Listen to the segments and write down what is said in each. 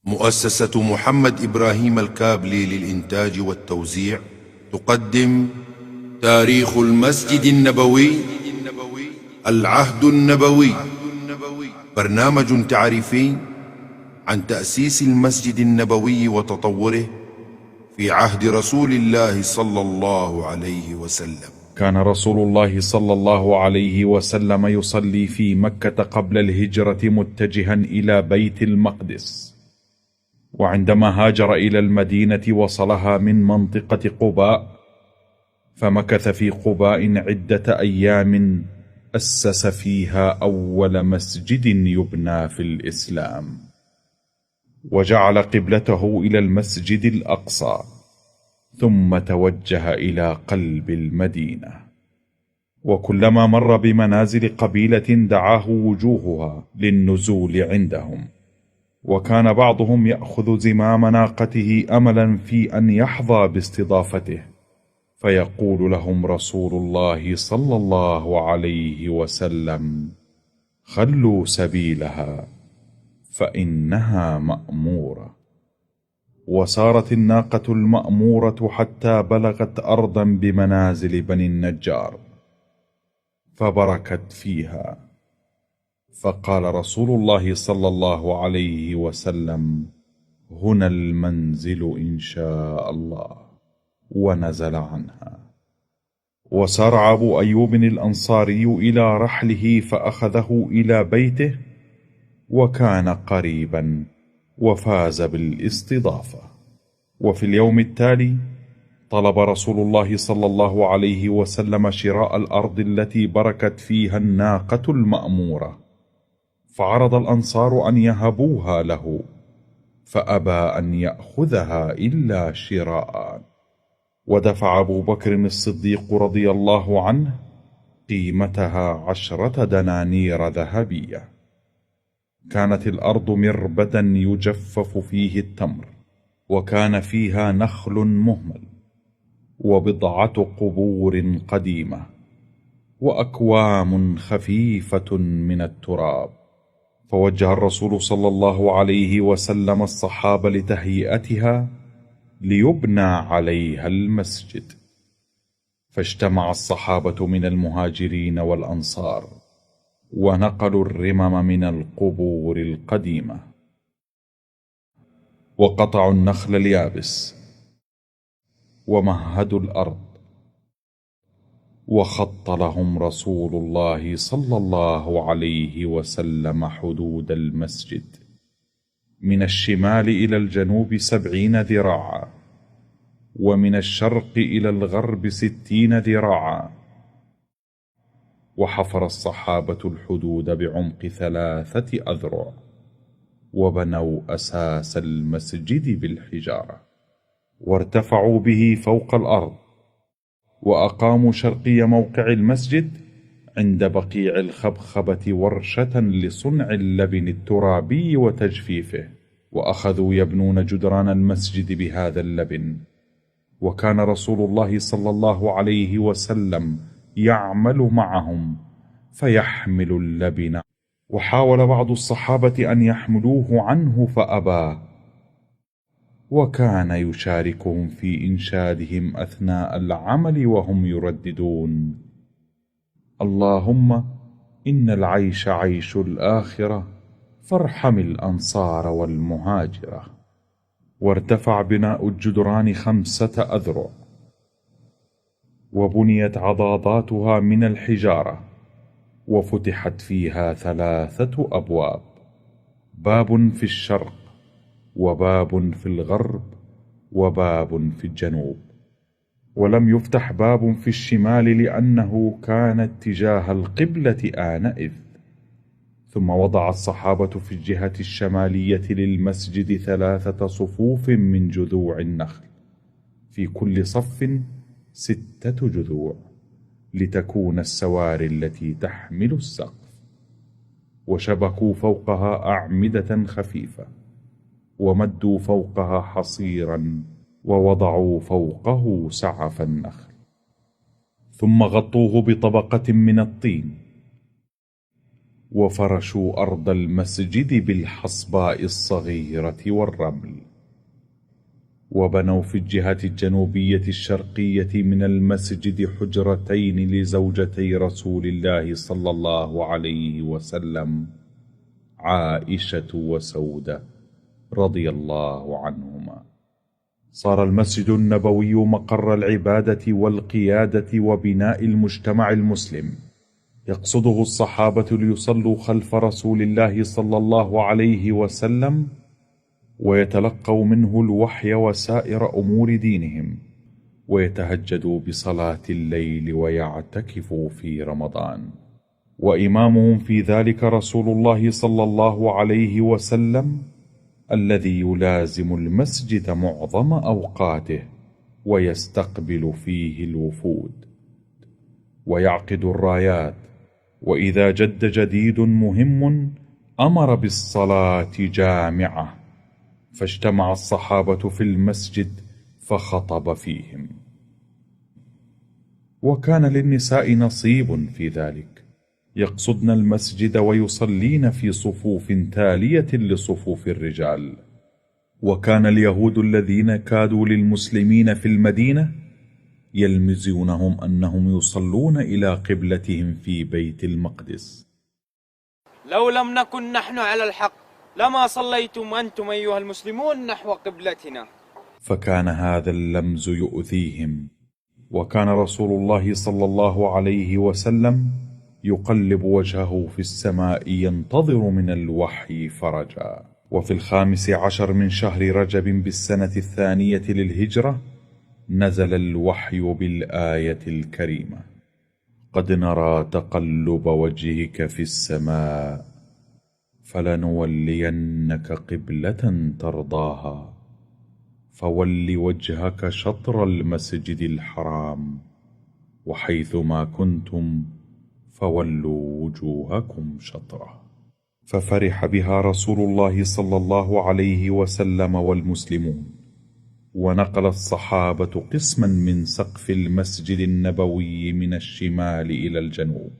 مؤسسة محمد إبراهيم الكابلي للإنتاج والتوزيع تقدم تاريخ المسجد النبوي، العهد النبوي، برنامج تعريفي عن تأسيس المسجد النبوي وتطوره في عهد رسول الله صلى الله عليه وسلم. كان رسول الله صلى الله عليه وسلم يصلي في مكة قبل الهجرة متجها إلى بيت المقدس، وعندما هاجر إلى المدينة وصلها من منطقة قباء، فمكث في قباء عدة أيام أسس فيها أول مسجد يبنى في الإسلام، وجعل قبلته إلى المسجد الأقصى، ثم توجه إلى قلب المدينة. وكلما مر بمنازل قبيلة دعاه وجوهها للنزول عندهم، وكان بعضهم يأخذ زمام ناقته أملا في أن يحظى باستضافته، فيقول لهم رسول الله صلى الله عليه وسلم: خلوا سبيلها فإنها مأمورة. وسارت الناقة المأمورة حتى بلغت أرضا بمنازل بني النجار، فبركت فيها، فقال رسول الله صلى الله عليه وسلم: هنا المنزل إن شاء الله، ونزل عنها. وسارع أبو أيوب الأنصاري إلى رحله فأخذه إلى بيته، وكان قريبا وفاز بالاستضافة. وفي اليوم التالي طلب رسول الله صلى الله عليه وسلم شراء الأرض التي بركت فيها الناقة المأمورة، فعرض الأنصار أن يهبوها له، فأبى أن يأخذها إلا شراء. ودفع أبو بكر الصديق رضي الله عنه قيمتها 10 دنانير ذهبية. كانت الأرض مربدا يجفف فيه التمر، وكان فيها نخل مهمل، وبضعة قبور قديمة، وأكوام خفيفة من التراب. فوجه الرسول صلى الله عليه وسلم الصحابة لتهيئتها ليبنى عليها المسجد، فاجتمع الصحابة من المهاجرين والأنصار، ونقلوا الرمم من القبور القديمة، وقطعوا النخل اليابس، ومهدوا الأرض، وخط لهم رسول الله صلى الله عليه وسلم حدود المسجد من الشمال إلى الجنوب 70 ذراعا، ومن الشرق إلى الغرب 60 ذراعا. وحفر الصحابة الحدود بعمق 3 أذرع، وبنوا أساس المسجد بالحجارة، وارتفعوا به فوق الأرض، وأقاموا شرقي موقع المسجد عند بقيع الخبخبة ورشة لصنع اللبن الترابي وتجفيفه، وأخذوا يبنون جدران المسجد بهذا اللبن. وكان رسول الله صلى الله عليه وسلم يعمل معهم فيحمل اللبن، وحاول بعض الصحابة أن يحملوه عنه فأبى، وكان يشاركهم في إنشادهم أثناء العمل وهم يرددون: اللهم إن العيش عيش الآخرة، فارحم الأنصار والمهاجرة. وارتفع بناء الجدران 5 أذرع، وبنيت عضاداتها من الحجارة، وفتحت فيها 3 أبواب، باب في الشرق، وباب في الغرب، وباب في الجنوب. ولم يفتح باب في الشمال لأنه كان اتجاه القبلة آنئذ. ثم وضع الصحابة في الجهة الشمالية للمسجد 3 صفوف من جذوع النخل، في كل صف 6 جذوع، لتكون السواري التي تحمل السقف. وشبكوا فوقها أعمدة خفيفة، ومدوا فوقها حصيرا، ووضعوا فوقه سعف النخل، ثم غطوه بطبقة من الطين، وفرشوا أرض المسجد بالحصباء الصغيرة والرمل، وبنوا في الجهة الجنوبية الشرقية من المسجد حجرتين لزوجتي رسول الله صلى الله عليه وسلم، عائشة وسودة رضي الله عنهما. صار المسجد النبوي مقر العبادة والقيادة وبناء المجتمع المسلم، يقصده الصحابة ليصلوا خلف رسول الله صلى الله عليه وسلم ويتلقوا منه الوحي وسائر أمور دينهم، ويتهجدوا بصلاة الليل ويعتكفوا في رمضان، وإمامهم في ذلك رسول الله صلى الله عليه وسلم الذي يلازم المسجد معظم أوقاته ويستقبل فيه الوفود ويعقد الرايات، وإذا جد جديد مهم أمر بالصلاة جامعة، فاجتمع الصحابة في المسجد فخطب فيهم. وكان للنساء نصيب في ذلك، يقصدن المسجد ويصلين في صفوف تالية لصفوف الرجال. وكان اليهود الذين كادوا للمسلمين في المدينة يلمزونهم أنهم يصلون إلى قبلتهم في بيت المقدس. لو لم نكن نحن على الحق لما صليتم أنتم أيها المسلمون نحو قبلتنا. فكان هذا اللمز يؤذيهم، وكان رسول الله صلى الله عليه وسلم يقلب وجهه في السماء ينتظر من الوحي فرجا. وفي 15 من شهر رجب بالسنة 2 للهجرة نزل الوحي بالآية الكريمة: قد نرى تقلب وجهك في السماء فلنولينك قبلة ترضاها فول وجهك شطر المسجد الحرام وحيثما كنتم فولوا وجوهكم شطره. ففرح بها رسول الله صلى الله عليه وسلم والمسلمون، ونقل الصحابة قسما من سقف المسجد النبوي من الشمال إلى الجنوب،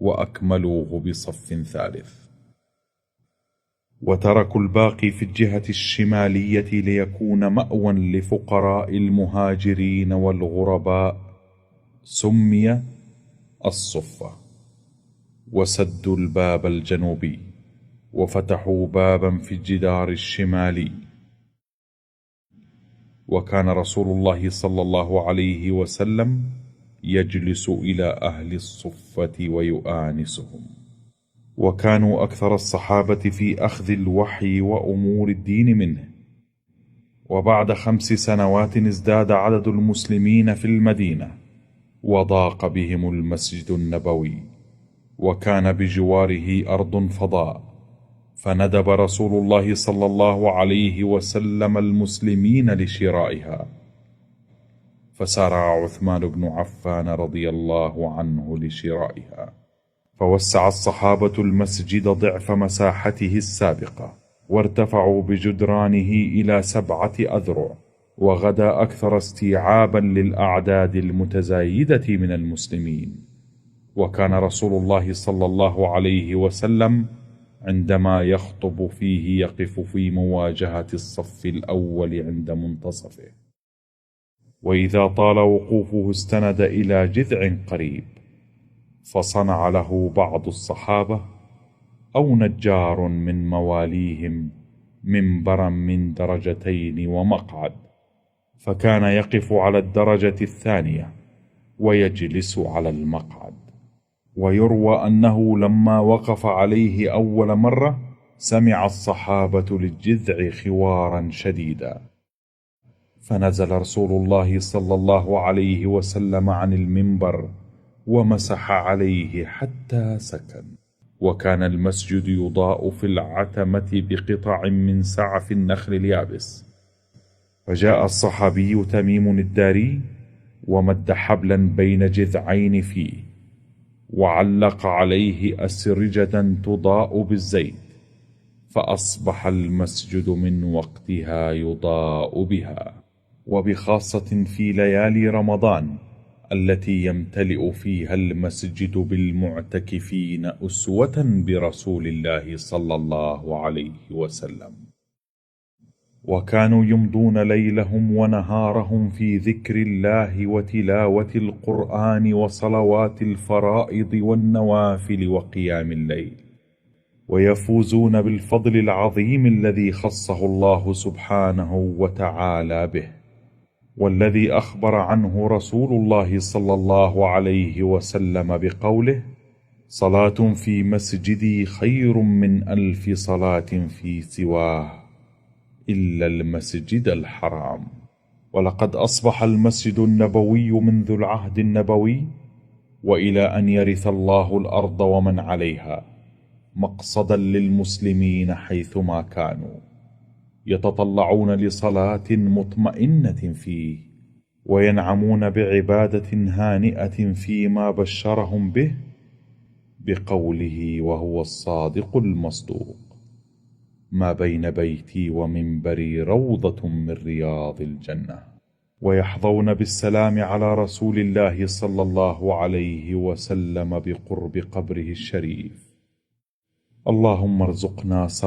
وأكملوه بصف ثالث، وتركوا الباقي في الجهة الشمالية ليكون مأوى لفقراء المهاجرين والغرباء، سمي الصفة. وسدوا الباب الجنوبي وفتحوا بابا في الجدار الشمالي. وكان رسول الله صلى الله عليه وسلم يجلس إلى أهل الصفة ويؤانسهم. وكانوا أكثر الصحابة في أخذ الوحي وأمور الدين منه. وبعد 5 سنوات ازداد عدد المسلمين في المدينة، وضاق بهم المسجد النبوي، وكان بجواره أرض فضاء، فندب رسول الله صلى الله عليه وسلم المسلمين لشرائها، فسارع عثمان بن عفان رضي الله عنه لشرائها، فوسع الصحابة المسجد ضعف مساحته السابقة، وارتفعوا بجدرانه إلى 7 أذرع، وغدا أكثر استيعابا للأعداد المتزايدة من المسلمين. وكان رسول الله صلى الله عليه وسلم عندما يخطب فيه يقف في مواجهة الصف الأول عند منتصفه، وإذا طال وقوفه استند إلى جذع قريب، فصنع له بعض الصحابة أو نجار من مواليهم منبرا من 2 درجات ومقعد، فكان يقف على الدرجة 2 ويجلس على المقعد. ويروى أنه لما وقف عليه أول مرة سمع الصحابة للجذع خوارا شديدا، فنزل رسول الله صلى الله عليه وسلم عن المنبر ومسح عليه حتى سكن. وكان المسجد يضاء في العتمة بقطع من سعف النخل اليابس، فجاء الصحابي تميم الداري ومد حبلا بين جذعين فيه، وعلق عليه أسرجة تضاء بالزيت، فأصبح المسجد من وقتها يضاء بها. وبخاصة في ليالي رمضان التي يمتلئ فيها المسجد بالمعتكفين أسوة برسول الله صلى الله عليه وسلم. وكانوا يمضون ليلهم ونهارهم في ذكر الله وتلاوة القرآن وصلوات الفرائض والنوافل وقيام الليل، ويفوزون بالفضل العظيم الذي خصه الله سبحانه وتعالى به، والذي أخبر عنه رسول الله صلى الله عليه وسلم بقوله: صلاة في مسجدي خير من 1000 صلاة في سواه إلا المسجد الحرام. ولقد أصبح المسجد النبوي منذ العهد النبوي وإلى أن يرث الله الأرض ومن عليها مقصدا للمسلمين حيثما كانوا، يتطلعون لصلاة مطمئنة فيه، وينعمون بعبادة هانئة فيما بشرهم به بقوله وهو الصادق المصدوق: ما بين بيتي ومنبري روضة من رياض الجنة. ويحظون بالسلام على رسول الله صلى الله عليه وسلم بقرب قبره الشريف. اللهم ارزقنا صلاة